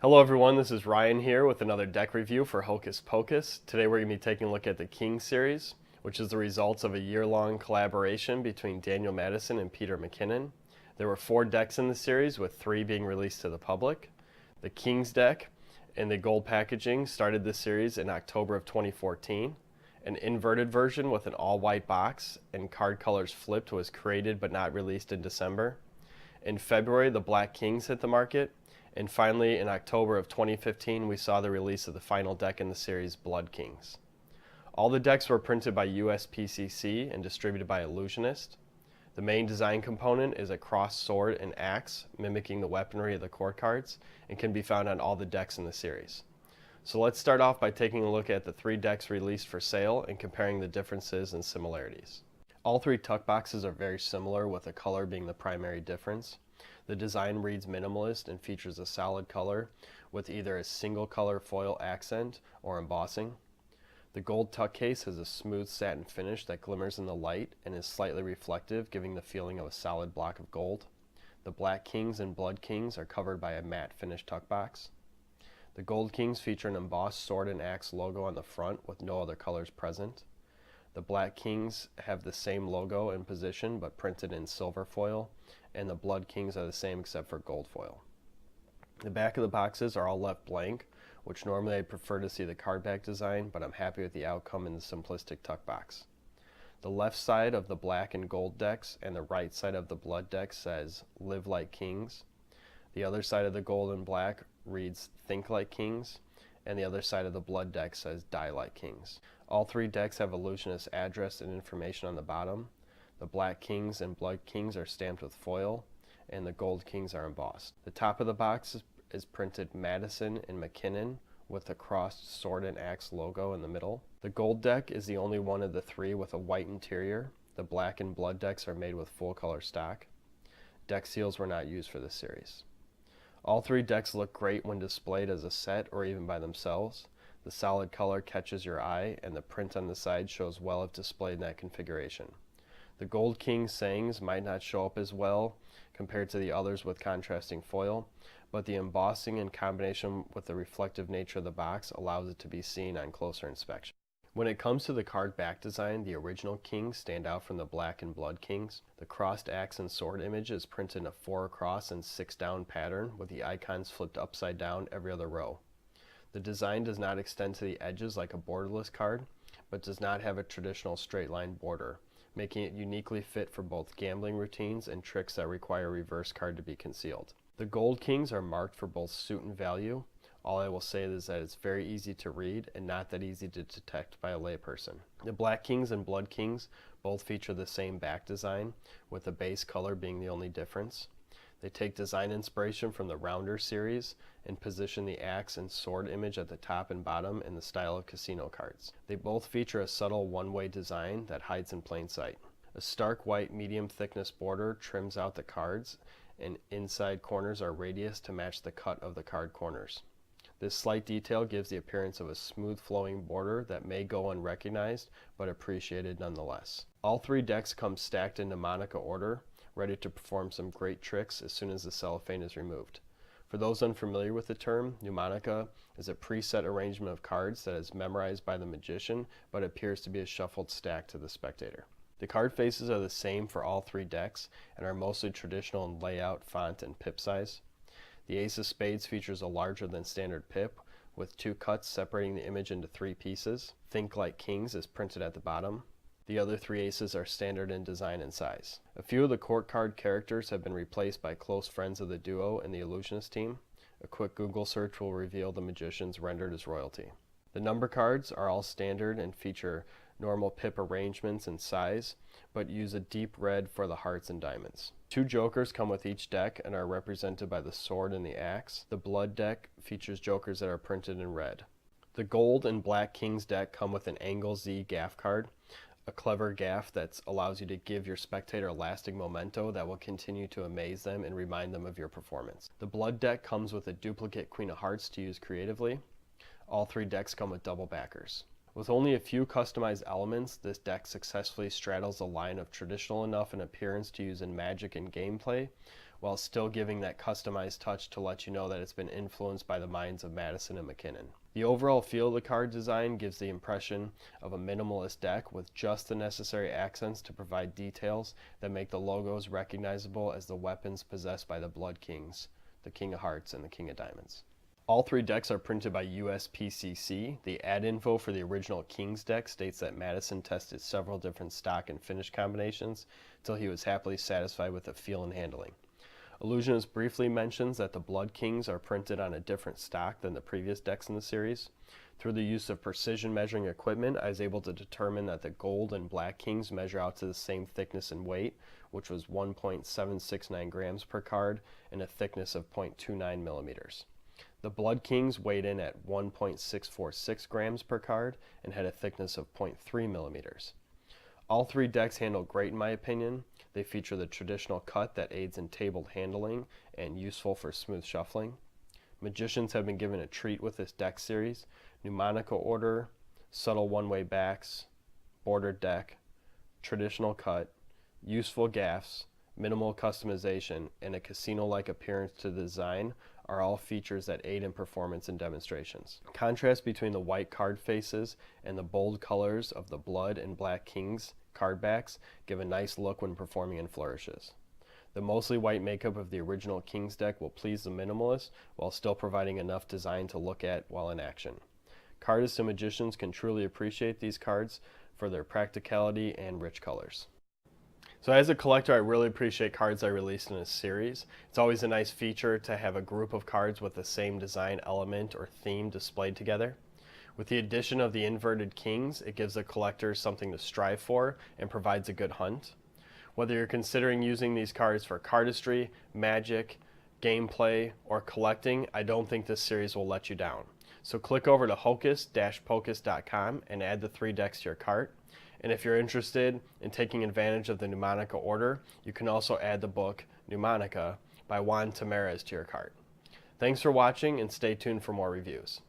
Hello everyone, this is Ryan here with another deck review for Hocus Pocus. Today we're going to be taking a look at the King series, which is the results of a year-long collaboration between Daniel Madison and Peter McKinnon. There were 4 decks in the series, with 3 being released to the public. The King's deck in the gold packaging started this series in October of 2014. An inverted version with an all-white box and card colors flipped was created but not released in December. In February, the Black Kings hit the market. And finally, in October of 2015, we saw the release of the final deck in the series, Blood Kings. All the decks were printed by USPCC and distributed by Illusionist. The main design component is a crossed sword and axe, mimicking the weaponry of the core cards, and can be found on all the decks in the series. So let's start off by taking a look at the 3 decks released for sale and comparing the differences and similarities. All 3 tuck boxes are very similar, with the color being the primary difference. The design reads minimalist and features a solid color with either a single color foil accent or embossing. The gold tuck case has a smooth satin finish that glimmers in the light and is slightly reflective, giving the feeling of a solid block of gold. The Black Kings and Blood Kings are covered by a matte finish tuck box. The Gold Kings feature an embossed sword and axe logo on the front with no other colors present. The Black Kings have the same logo and position but printed in silver foil, and the Blood Kings are the same except for gold foil. The back of the boxes are all left blank, which normally I'd prefer to see the card back design, but I'm happy with the outcome in the simplistic tuck box. The left side of the black and gold decks and the right side of the blood deck says, "Live like Kings." The other side of the gold and black reads, "Think like Kings," and the other side of the blood deck says, "Die like Kings." All 3 decks have Illusionist address and information on the bottom. The Black Kings and Blood Kings are stamped with foil, and the Gold Kings are embossed. The top of the box is printed Madison and McKinnon with a crossed sword and axe logo in the middle. The gold deck is the only one of the 3 with a white interior. The black and blood decks are made with full color stock. Deck seals were not used for this series. All 3 decks look great when displayed as a set or even by themselves. The solid color catches your eye, and the print on the side shows well if displayed in that configuration. The Gold King sayings might not show up as well compared to the others with contrasting foil, but the embossing in combination with the reflective nature of the box allows it to be seen on closer inspection. When it comes to the card back design, the original Kings stand out from the Black and Blood Kings. The crossed axe and sword image is printed in a 4 across and 6 down pattern, with the icons flipped upside down every other row. The design does not extend to the edges like a borderless card, but does not have a traditional straight line border, making it uniquely fit for both gambling routines and tricks that require a reverse card to be concealed. The Gold Kings are marked for both suit and value. All I will say is that it's very easy to read and not that easy to detect by a layperson. The Black Kings and Blood Kings both feature the same back design, with the base color being the only difference. They take design inspiration from the Rounder series and position the axe and sword image at the top and bottom in the style of casino cards. They both feature a subtle one-way design that hides in plain sight. A stark white medium thickness border trims out the cards, and inside corners are radius to match the cut of the card corners. This slight detail gives the appearance of a smooth flowing border that may go unrecognized, but appreciated nonetheless. All 3 decks come stacked in mnemonic order, ready to perform some great tricks as soon as the cellophane is removed. For those unfamiliar with the term, mnemonica is a preset arrangement of cards that is memorized by the magician but appears to be a shuffled stack to the spectator. The card faces are the same for all 3 decks and are mostly traditional in layout, font, and pip size. The Ace of Spades features a larger than standard pip with 2 cuts separating the image into 3 pieces. Think Like Kings is printed at the bottom. The other 3 aces are standard in design and size. A few of the court card characters have been replaced by close friends of the duo and the Illusionist team. A quick Google search will reveal the magicians rendered as royalty. The number cards are all standard and feature normal pip arrangements and size, but use a deep red for the hearts and diamonds. 2 jokers come with each deck and are represented by the sword and the axe. The blood deck features jokers that are printed in red. The Gold and Black Kings deck come with an Angle Z gaff card, a clever gaff that allows you to give your spectator a lasting memento that will continue to amaze them and remind them of your performance. The blood deck comes with a duplicate Queen of Hearts to use creatively. All 3 decks come with double backers. With only a few customized elements, this deck successfully straddles a line of traditional enough in appearance to use in Magic and gameplay, while still giving that customized touch to let you know that it's been influenced by the minds of Madison and McKinnon. The overall feel of the card design gives the impression of a minimalist deck with just the necessary accents to provide details that make the logos recognizable as the weapons possessed by the Blood Kings, the King of Hearts and the King of Diamonds. All three decks are printed by USPCC. The ad info for the original Kings deck states that Madison tested several different stock and finish combinations until he was happily satisfied with the feel and handling. Illusionist briefly mentions that the Blood Kings are printed on a different stock than the previous decks in the series. Through the use of precision measuring equipment, I was able to determine that the Gold and Black Kings measure out to the same thickness and weight, which was 1.769 grams per card and a thickness of 0.29 millimeters. The Blood Kings weighed in at 1.646 grams per card and had a thickness of 0.3 millimeters. All three decks handle great in my opinion. They feature the traditional cut that aids in tabled handling and useful for smooth shuffling. Magicians have been given a treat with this deck series. Mnemonical order, subtle one-way backs, bordered deck, traditional cut, useful gaffs, minimal customization, and a casino-like appearance to the design are all features that aid in performance and demonstrations. Contrast between the white card faces and the bold colors of the Blood and Black Kings card backs give a nice look when performing in flourishes. The mostly white makeup of the original Kings deck will please the minimalist while still providing enough design to look at while in action. Cardists and magicians can truly appreciate these cards for their practicality and rich colors. So as a collector, I really appreciate cards I released in a series. It's always a nice feature to have a group of cards with the same design element or theme displayed together. With the addition of the inverted kings, it gives the collector something to strive for and provides a good hunt. Whether you're considering using these cards for cardistry, magic, gameplay, or collecting, I don't think this series will let you down. So click over to hocus-pocus.com and add the 3 decks to your cart. And if you're interested in taking advantage of the Mnemonica order, you can also add the book Mnemonica by Juan Tamarez to your cart. Thanks for watching and stay tuned for more reviews.